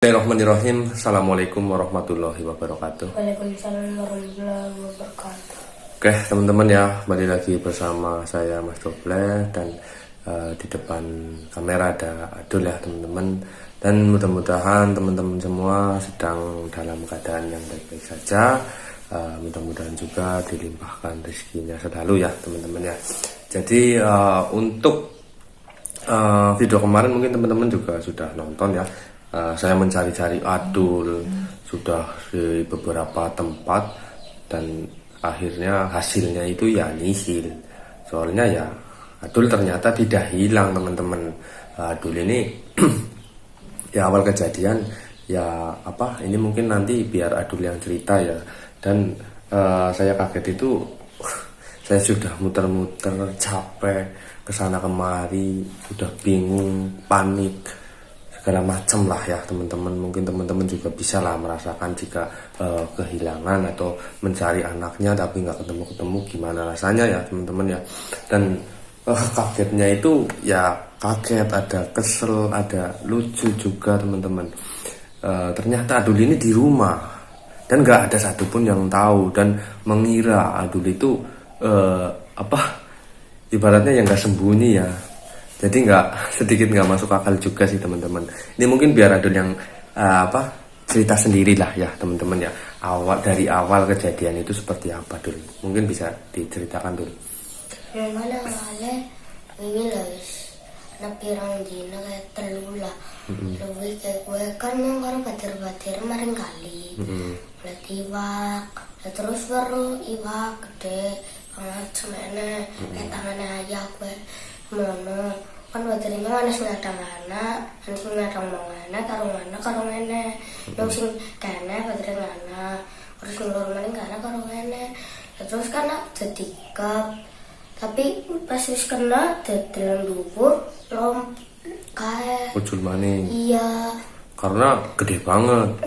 Bismillahirrahmanirrahim. Assalamualaikum warahmatullahi wabarakatuh. Waalaikumsalam warahmatullahi wabarakatuh. Oke teman-teman ya, kembali lagi bersama saya Mas Doble. Dan di depan kamera ada Adul ya teman-teman. Dan mudah-mudahan teman-teman semua sedang dalam keadaan yang baik-baik saja. Mudah-mudahan juga dilimpahkan rezekinya selalu ya teman-teman ya. Jadi untuk video kemarin mungkin teman-teman juga sudah nonton ya. Saya mencari-cari Adul sudah di beberapa tempat dan akhirnya hasilnya itu ya nihil. Soalnya ya Adul ternyata tidak hilang teman-teman. Adul ini ya awal kejadian ya ini mungkin nanti biar Adul yang cerita ya. Dan saya kaget itu saya sudah muter-muter capek kesana kemari, sudah bingung, panik segala macam lah ya teman-teman. Mungkin teman-teman juga bisa lah merasakan jika kehilangan atau mencari anaknya tapi nggak ketemu-ketemu gimana rasanya ya teman-teman ya. Dan kagetnya itu ya kaget, ada kesel, ada lucu juga teman-teman. Ternyata Adul ini di rumah dan nggak ada satupun yang tahu dan mengira Adul itu ibaratnya yang nggak sembunyi ya. Jadi sedikit nggak masuk akal juga sih teman-teman. Ini mungkin biar Adul yang cerita sendirilah ya teman-teman ya. Dari awal kejadian itu seperti apa dulu? Mungkin bisa diceritakan dulu. Yang mana awalnya ini loh, nepirang dina kayak telu lah. Lebih kayak gue kan yang orang batir-batir maring kali. Berarti iwak, terus baru iwak gede, macam mana kayak tangannya aja gue. Mono kan baterainya mana sing ngadang-ana, sing ngadang mangana karo ngene. Yang sing kene baterai ngana, terus sing loro maning kana karo ngene. Terus kan dadi kap. Tapi pas wis kena dadelan dhuwur lom kae. Ucul maning. Iya. Karena gede banget.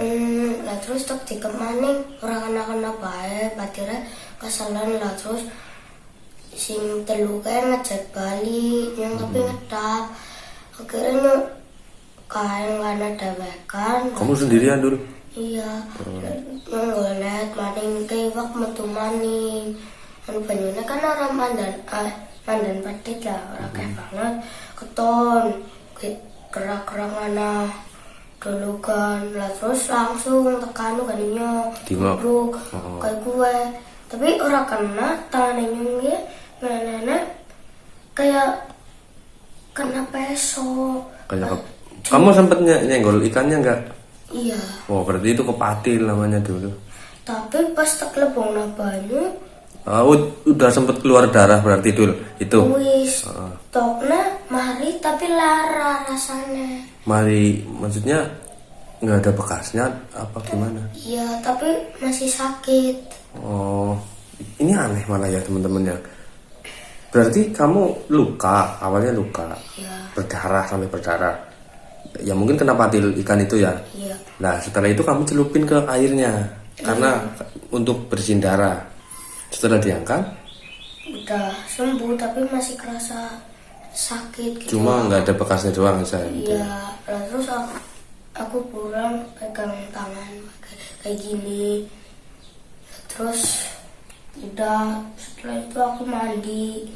Lah terus tok dikep maning ora kena bae, baterai keselan lah terus sing telu kae ngecek balik yang tapi ngedap akhirnya kain warna dawekan. Kamu sendirian dulu? Iya. Ngeliat maning kewak metu maning anu banyune kan orang mandan pedit lah orang kayak banget keton kerak-kerak mana dulu kan lah terus langsung tekan ganinya dibruk kayak gue tapi orang kena tangannya nyungnya nenek kayak kena peso. Kamu sempet nyenggol ikannya enggak? Iya. Oh berarti itu kepatil namanya dulu. Tapi pas teklebong banyu udah sempet keluar darah berarti dulu itu. Wis tokna mari tapi lara rasanya. Mari maksudnya nggak ada bekasnya apa gimana? Iya tapi masih sakit. Oh ini aneh malah ya teman-teman ya. Berarti kamu luka, awalnya luka, ya. Sampai berdarah. Ya mungkin kena patil ikan itu ya. Iya. Nah setelah itu kamu celupin ke airnya, karena untuk bersihin darah. Setelah diangkat, udah sembuh tapi masih kerasa sakit. Gitu. Cuma nggak ada bekasnya doang saya. Iya. Gitu. Terus aku pulang pegang tangan kayak gini. Terus udah setelah itu aku mandi.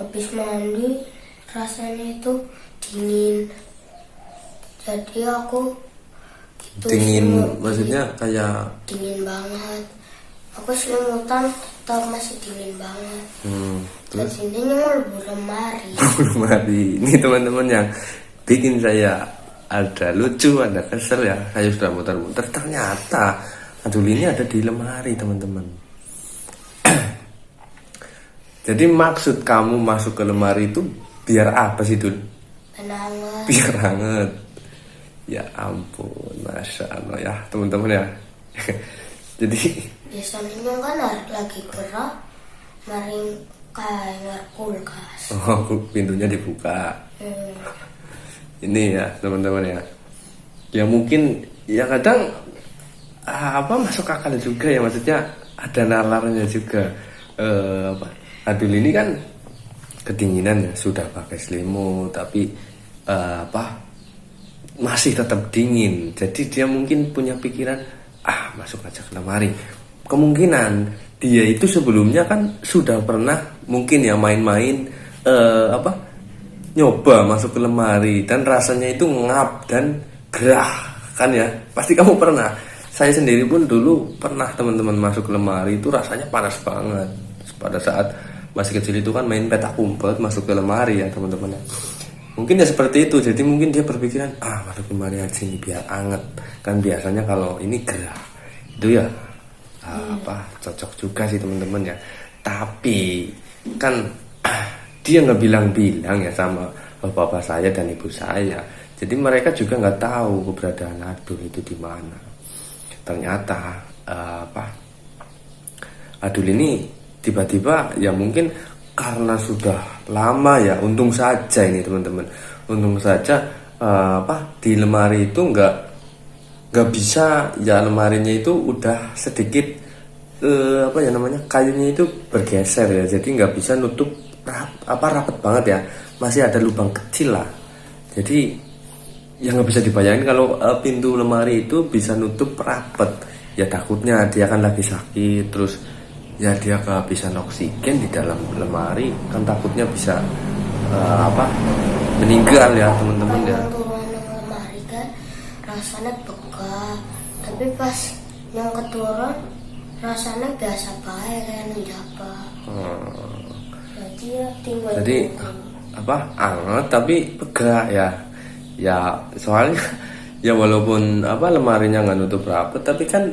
Habis mandi rasanya itu dingin. Jadi aku gitu, dingin maksudnya kayak dingin banget. Aku selimutan tetap masih dingin banget. Terus ini nyuruh lemari. Lemari ini teman-teman yang bikin saya ada lucu, ada kesel ya. Saya sudah muter-muter ternyata Adul ini ada di lemari teman-teman. Jadi maksud kamu masuk ke lemari itu biar apa sih Dul? Hangat. Biar hangat. Ya ampun, masya Allah ya teman-teman ya. Jadi biasanya kan lagi gerak maring kayak kulkas. Pintunya dibuka. Ini ya teman-teman ya. Ya mungkin ya kadang masuk akal juga ya, maksudnya ada nalarnya juga. Adul ini kan kedinginan ya, sudah pakai selimut tapi masih tetap dingin. Jadi dia mungkin punya pikiran, masuk aja ke lemari. Kemungkinan dia itu sebelumnya kan sudah pernah mungkin ya main-main nyoba masuk ke lemari, dan rasanya itu ngap dan gerah kan ya. Pasti kamu pernah. Saya sendiri pun dulu pernah teman-teman masuk ke lemari itu rasanya panas banget. Pada saat masih kecil itu kan main petak umpet masuk ke lemari ya teman-teman ya. Mungkin ya seperti itu. Jadi mungkin dia berpikiran, masuk ke lemari aja nih biar anget. Kan biasanya kalau ini gerah. Itu ya cocok juga sih teman-teman ya. Tapi kan dia nggak bilang-bilang ya sama bapak saya dan ibu saya. Jadi mereka juga nggak tahu keberadaan Adul itu di mana. Ternyata Adul ini tiba-tiba ya mungkin karena sudah lama ya, untung saja ini teman-teman, untung saja di lemari itu nggak bisa ya, lemarinya itu udah sedikit kayunya itu bergeser ya, jadi nggak bisa nutup rapet banget ya, masih ada lubang kecil lah. Jadi ya nggak bisa dibayangin kalau pintu lemari itu bisa nutup rapet ya. Takutnya dia kan lagi sakit, terus ya dia kehabisan oksigen di dalam lemari, kan takutnya bisa meninggal ya teman-teman ya. Turun lemari kan rasanya begah, tapi pas yang keturun rasanya biasa baik kayak menjaba. Jadi ya tinggal. Jadi anget tapi begah ya. Ya soalnya ya walaupun lemarinya nggak nutup rapet, tapi kan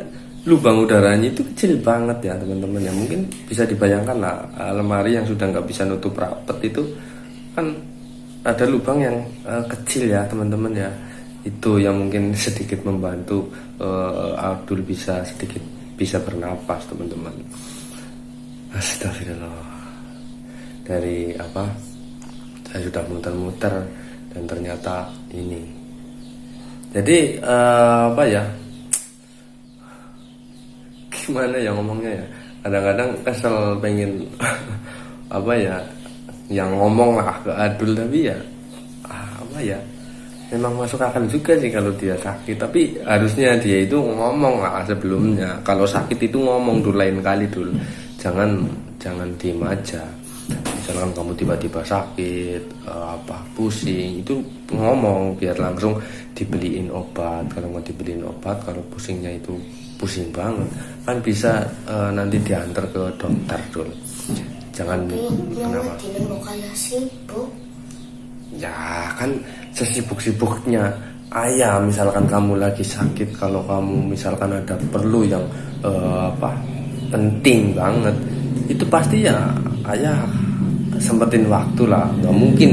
lubang udaranya itu kecil banget ya teman-teman ya. Mungkin bisa dibayangkan lah, lemari yang sudah nggak bisa nutup rapet itu kan ada lubang yang kecil ya teman-teman ya. Itu yang mungkin sedikit membantu Adul bisa sedikit bisa bernapas teman-teman. Astagfirullah. Dari saya sudah muter-muter dan ternyata ini. Jadi gimana ya ngomongnya ya, kadang-kadang kesel pengen yang ngomong lah ke Adul, tapi ya memang masuk akal juga sih kalau dia sakit, tapi harusnya dia itu ngomong lah sebelumnya. Kalau sakit itu ngomong dulu, lain kali dulu, jangan diem aja. Misalkan kamu tiba-tiba sakit pusing, itu ngomong biar langsung dibeliin obat. Kalau mau dibeliin obat, kalau pusingnya itu pusing banget kan bisa nanti diantar ke dokter dulu. Jangan kenapa kayak sibuk ya, kan sesibuk-sibuknya ayah. Misalkan kamu lagi sakit, kalau kamu misalkan ada perlu yang penting banget, itu pasti ya ayah sempetin waktu lah. Nggak mungkin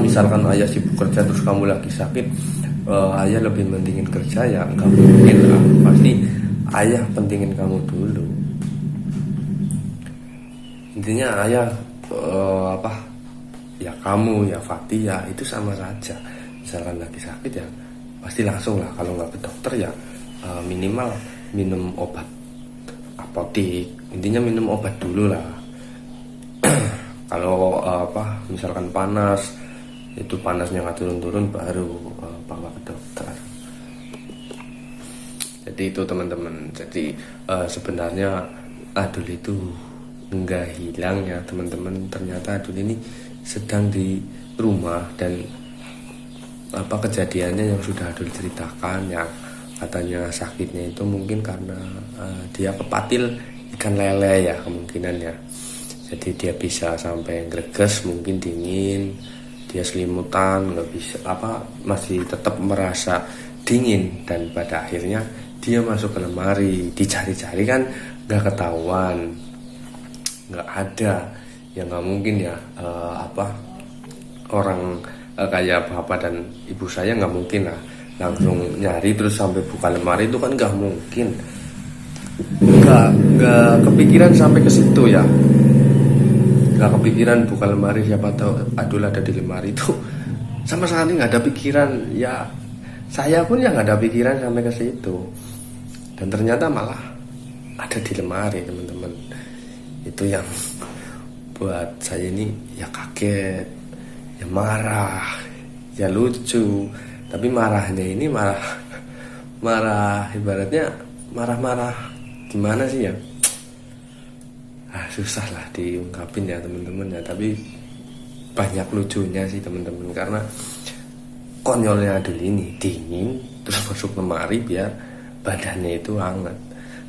misalkan ayah sibuk kerja terus kamu lagi sakit, ayah lebih pentingin kerja, ya nggak mungkin lah. Pasti ayah pentingin kamu dulu. Intinya ayah ya kamu ya Fatih ya itu sama saja. Misalkan lagi sakit ya pasti langsung lah, kalau nggak ke dokter ya minimal minum obat apotik. Intinya minum obat dulu lah. Kalau misalkan panas, itu panasnya nggak turun-turun, baru bawa ke dokter. Jadi itu teman-teman. Jadi sebenarnya Adul itu nggak hilang ya teman-teman. Ternyata Adul ini sedang di rumah, dan kejadiannya yang sudah Adul ceritakan, yang katanya sakitnya itu mungkin karena dia kepatil ikan lele ya kemungkinan ya. Jadi dia bisa sampai greges, mungkin dingin, dia selimutan, nggak bisa masih tetap merasa dingin, dan pada akhirnya dia masuk ke lemari. Dicari-cari kan nggak ketahuan, nggak ada. Ya nggak mungkin ya orang kayak bapak dan ibu saya nggak mungkin lah langsung nyari terus sampai buka lemari, itu kan nggak mungkin. Nggak kepikiran sampai ke situ ya. Nggak kepikiran buka lemari, siapa tahu Adul ada di lemari, itu sama sekali nggak ada pikiran ya. Saya pun ya nggak ada pikiran sampai ke situ, dan ternyata malah ada di lemari teman-teman. Itu yang buat saya ini ya kaget, ya marah, ya lucu, Tapi marahnya ini marah ibaratnya marah-marah gimana sih ya, susah lah diungkapin ya teman-teman ya. Tapi banyak lucunya sih teman-teman, karena konyolnya Adul ini dingin terus masuk lemari biar badannya itu hangat.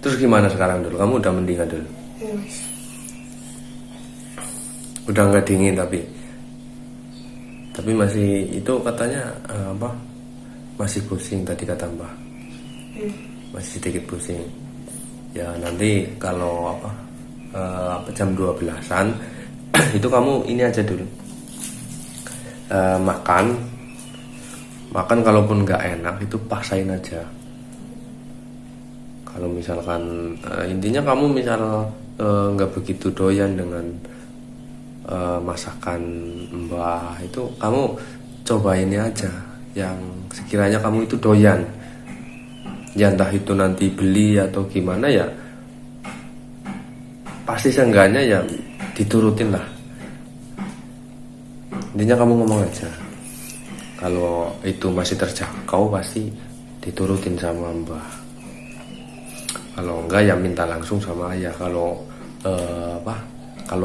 Terus gimana sekarang Dul? Kamu udah mendingan Dul? Udah nggak dingin tapi masih itu katanya masih pusing tadi kata Mbak. Masih sedikit pusing. Ya nanti kalau jam 12-an itu kamu ini aja dulu. Makan kalaupun nggak enak itu paksain aja. Kalau misalkan intinya kamu misal nggak begitu doyan dengan masakan Mbah itu, kamu coba ini aja yang sekiranya kamu itu doyan. Ya entah itu nanti beli atau gimana ya, pasti seenggaknya ya diturutin lah. Intinya kamu ngomong aja, kalau itu masih terjangkau pasti diturutin sama Mbah. Kalau enggak ya minta langsung sama ayah. Kalau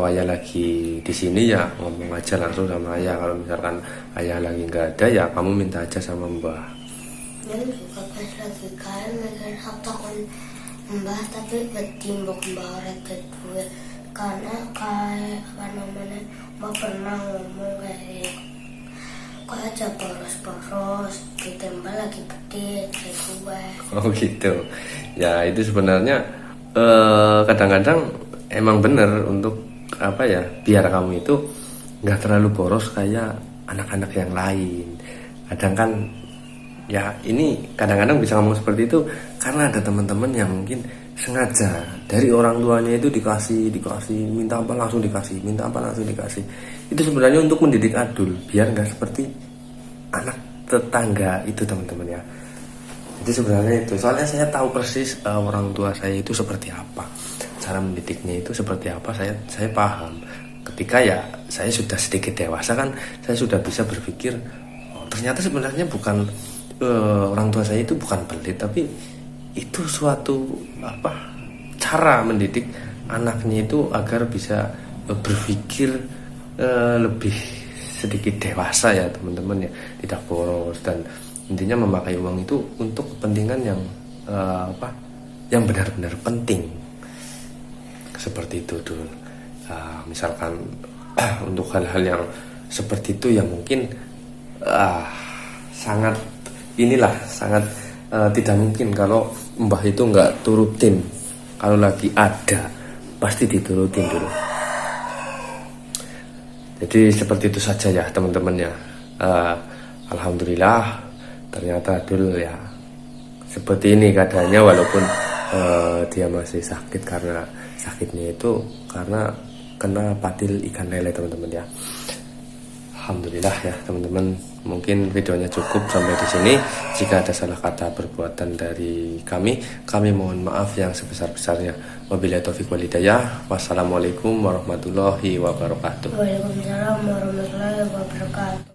ayah lagi di sini ya ngomong aja langsung sama ayah. Kalau misalkan ayah lagi nggak ada ya kamu minta aja sama Mbah. Dan juga pas lagi kalian mikir apa kan Mbah, tapi betimbok Mbah rete gue karena kayak Mbah pernah ngomong kayak aja poros-poros ditembak lagi pedit kayak gue. Oh gitu ya. Itu sebenarnya kadang-kadang emang bener untuk biar kamu itu nggak terlalu boros kayak anak-anak yang lain. Kadang kan ya ini kadang-kadang bisa ngomong seperti itu karena ada teman-teman yang mungkin sengaja dari orang tuanya itu dikasih minta apa langsung dikasih, minta apa langsung dikasih. Itu sebenarnya untuk mendidik Adul biar nggak seperti anak tetangga itu teman-teman ya. Jadi sebenarnya itu, soalnya saya tahu persis orang tua saya itu seperti apa, cara mendidiknya itu seperti apa, saya paham. Ketika ya saya sudah sedikit dewasa kan, saya sudah bisa berpikir ternyata sebenarnya bukan orang tua saya itu bukan pelit, tapi itu suatu cara mendidik anaknya itu agar bisa berpikir lebih sedikit dewasa ya teman-teman ya, tidak boros, dan intinya memakai uang itu untuk kepentingan yang yang benar-benar penting seperti itu dulu. Misalkan untuk hal-hal yang seperti itu ya mungkin sangat tidak mungkin kalau Mbah itu nggak turutin. Kalau lagi ada pasti diturutin dulu. Jadi seperti itu saja ya teman-teman ya. Alhamdulillah ternyata Adul ya seperti ini keadaannya, walaupun dia masih sakit, karena sakitnya itu karena kena patil ikan lele teman-teman ya. Alhamdulillah ya teman-teman, mungkin videonya cukup sampai di sini. Jika ada salah kata perbuatan dari kami mohon maaf yang sebesar-besarnya. Wabillahi taufiq wal hidayah. Wassalamualaikum warahmatullahi wabarakatuh. Waalaikumsalam warahmatullahi wabarakatuh.